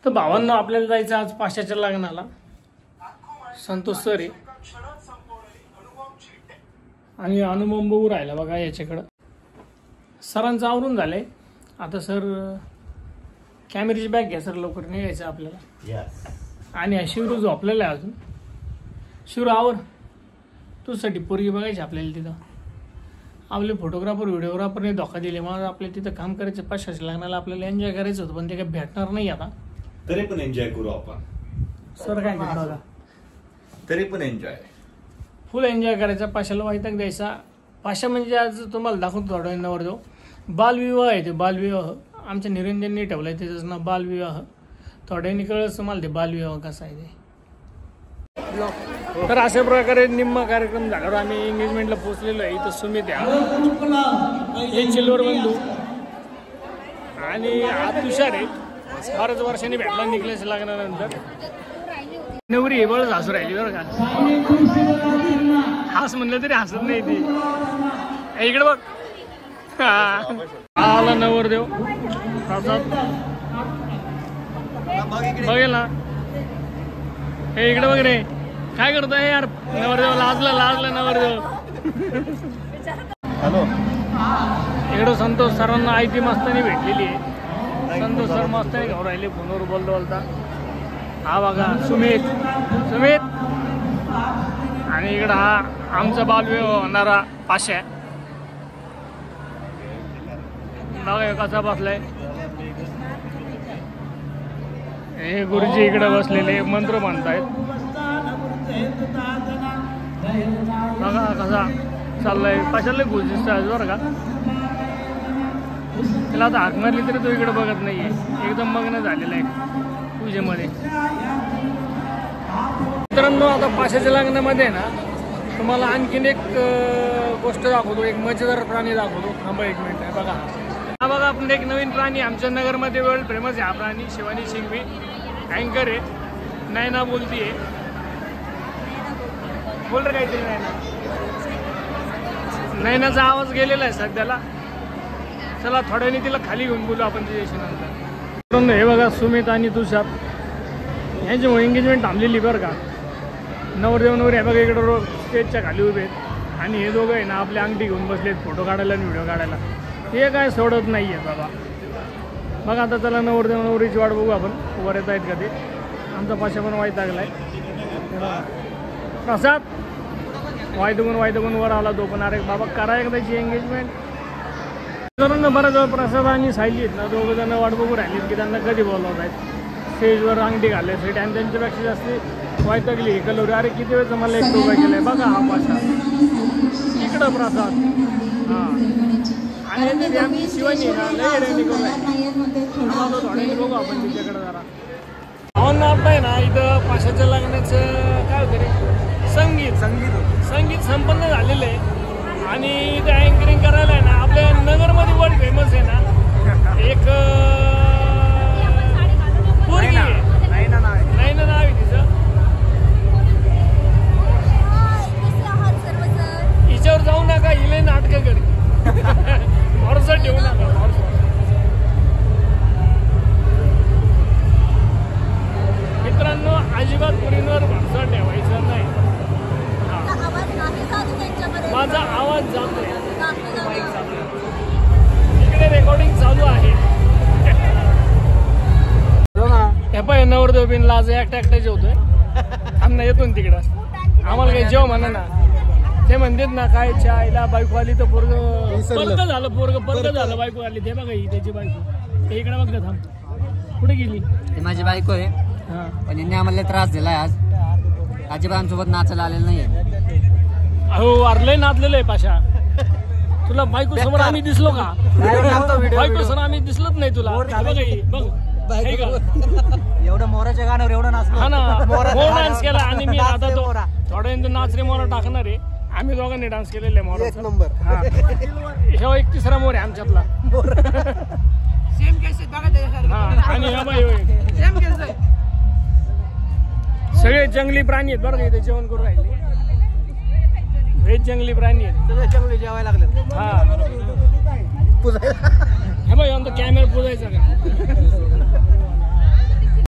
तर भावांना आपल्याला जायचं आज पाशाच्या लग्नाला. संतोष सर आहे आणि अनुभव बघू राहिला बघा याच्याकडं. सरांचं आवरून झालंय. आता सर कॅमेऱ्याची बॅग घ्या सर, लवकर निघायचं आपल्याला. आणि शिवरू झोपलेला आहे अजून. शिवरू आवर, तुझ्यासाठी पोरगी बघायची आपल्याला तिथं. आपले फोटोग्राफर व्हिडिओग्राफरने धोका दिले. मग आपल्या तिथं काम करायचं पाशाच्या लग्नाला, आपल्याला एन्जॉय करायचं होतं पण ते काही भेटणार नाही आता. तरी पण एन्जॉय करू आपण. सर काय करता, तरी पण एन्जॉय, फुल एन्जॉय करायचा. पाशाला वैताग द्यायचा. पाशा म्हणजे आज तुम्हाला दाखवतो थोड्या वेळावर जो बालविवाह आहे ते बालविवाह आमच्या निरंजनने ठेवलाय. त्याचं नाव बालविवाह. थोड्याने कळलं तुम्हाला ते बालविवाह कसा आहे ते. तर अशा प्रकारे निम्मा कार्यक्रम झाल्यावर आम्ही एंगेजमेंटला पोहोचलेलो आहे. इथं सुमित हे चिल्वर बंधू आणि हा तुषार आहे. बऱ्याच वर्षांनी भेटला निघल्याच लागल्यानंतर. नवरी बळच हसू राहिली बरं का. हस म्हणलं तरी हसत नाही ती. इकडे बघ, आला नवरदेव प्रसाद बघेल ना. हे इकडे बघ रे, काय करतोय यार. नवरदेव लाजला नवरदेव. हॅलो, इकडं संतोष सरांना आयती मस्तानी भेटलेली आहे. संतोष सर मस्तानी घेऊन राहिले फोनवर बोलता. हा बघा सुमित आणि इकडं हा आमचा बालविवाह होणारा पाशा. बघा कसा बसलाय. हे गुरुजी इकडे बसलेले मंत्र म्हणतायत. बघा कसा चाललाय. पाशाला खुश दिसतोय बरं का. त्याला आता हाक मारली तरी तो इकडे बघत नाहीये. एकदम मग्न झालेला आहे पूजेमध्ये. मित्रांनो आता पाशाच्या लग्नामध्ये ना तुम्हाला आणखीन एक गोष्ट दाखवतो. एक मजेदार प्राणी दाखवतो. थांबा एक मिनिट आहे. बघा हा बघा आपण एक नवीन प्राणी आमच्या नगरमध्ये वर्ल्ड फेमस आहे. हा प्राणी शिवानी शिंगवी अँकर आहे. नैना बोलतीये. बोल रे काहीतरी. नैनाचा आवाज गेलेला आहे सध्याला. चला थोड्याने तिला खाली घेऊन बोलू आपण तिच्याशी नंतर. हे बघा सुमित आणि तुषार यांची एंगेजमेंट थांबलेली बरं का. नवरदेव नवरी आहे बघा इकडं स्टेजच्या खाली उभे आहेत. आणि हे दोघं आहे ना आपल्या अंगठी घेऊन बसलेत फोटो काढायला आणि व्हिडिओ काढायला. हे काय सोडत नाही आहे बाबा. बघा आता चला नवरदेव नवरीची वाट बघू आपण. वर येत आहेत का ते. आमचा पाशा पण वाईट लागलाय. प्रसाद वायदगून वर आला तो पण. अरे बाबा करा एकदाची एंगेजमेंट. करून बरं प्रसाद आणि सायली आहेत ना दोघं जण वाट बघू राहिलीत की त्यांना कधी बोलवत आहेत. स्टेजवर अंगठी घालायसाठी आणि त्यांच्यापेक्षा जास्त वाईटगली कलवरी. अरे किती वेळचं मला एक टोका केलाय. बघा हा पाशा इकडं प्रसाद. हां आणि आमची शिवानी ना लय रेडी करून आम्हाला थोड्याने बघू आपण तिच्याकडे जरा. भावना आहे ना इथं पाशाच्या लग्नाचं काय होतं रे संगीत संपन्न झालेलं आहे. आणि इथं अँकरिंग करायला आहे ना आपल्या नगरमध्ये वर्ल्ड फेमस आहे ना एक पोरगी आहे. नैना नाव आहे तिचं. हिच्यावर जाऊ नका. हिला नाटकं करी. भरोसा ठेवू नका. मित्रांनो अजिबात मुलींवर भरोसा ठेवायचा नाही. माझा आवाज जातोय. इकडे रेकॉर्डिंग चालू आहे. हे पाय नवरदेव बिन लाज एकटा जेवतोय. आम्हाला येतो ना तिकडं. आम्हाला काही जेव म्हणा ना. ते म्हणतात ना काय आईला बायको आली तर पोरग पलक झालं बायको आली. ते बघा ही त्याची बायको. ते इकडे बघ थांब. कुठे गेली. ती माझी बायको आहे. पण यांनी आम्हाला त्रास दिलाय आज. अजिबात आमच्यासोबत नाचायला आलेलं नाहीये. अहो वारलंय नाचलेलं आहे पाशा. तुला बायको समोर आम्ही दिसलो का. बायको समोर आम्ही दिसलोच नाही तुला. बघ एवढं मोराच्या गाण्यावर एवढं नाचलो. हा ना मोर डान्स केला. आणि मी आता तो थोड्या नाच रे मोरा टाकणार आहे. आम्ही दोघांनी डान्स केलेला आहे मोरा. एक नंबर. हे एक तिसरा मोर आहे आमच्यातला. सेम केस बघा. आणि हा बाई सेम केस. सगळे जंगली प्राणी आहेत बरं का इथे जेवण करून राहिले. व्हेज जंगली प्राणी आहेत. सगळे जंगली जेवायला लागले. हा हे बाई आमचा कॅमेरा पुजायचा का.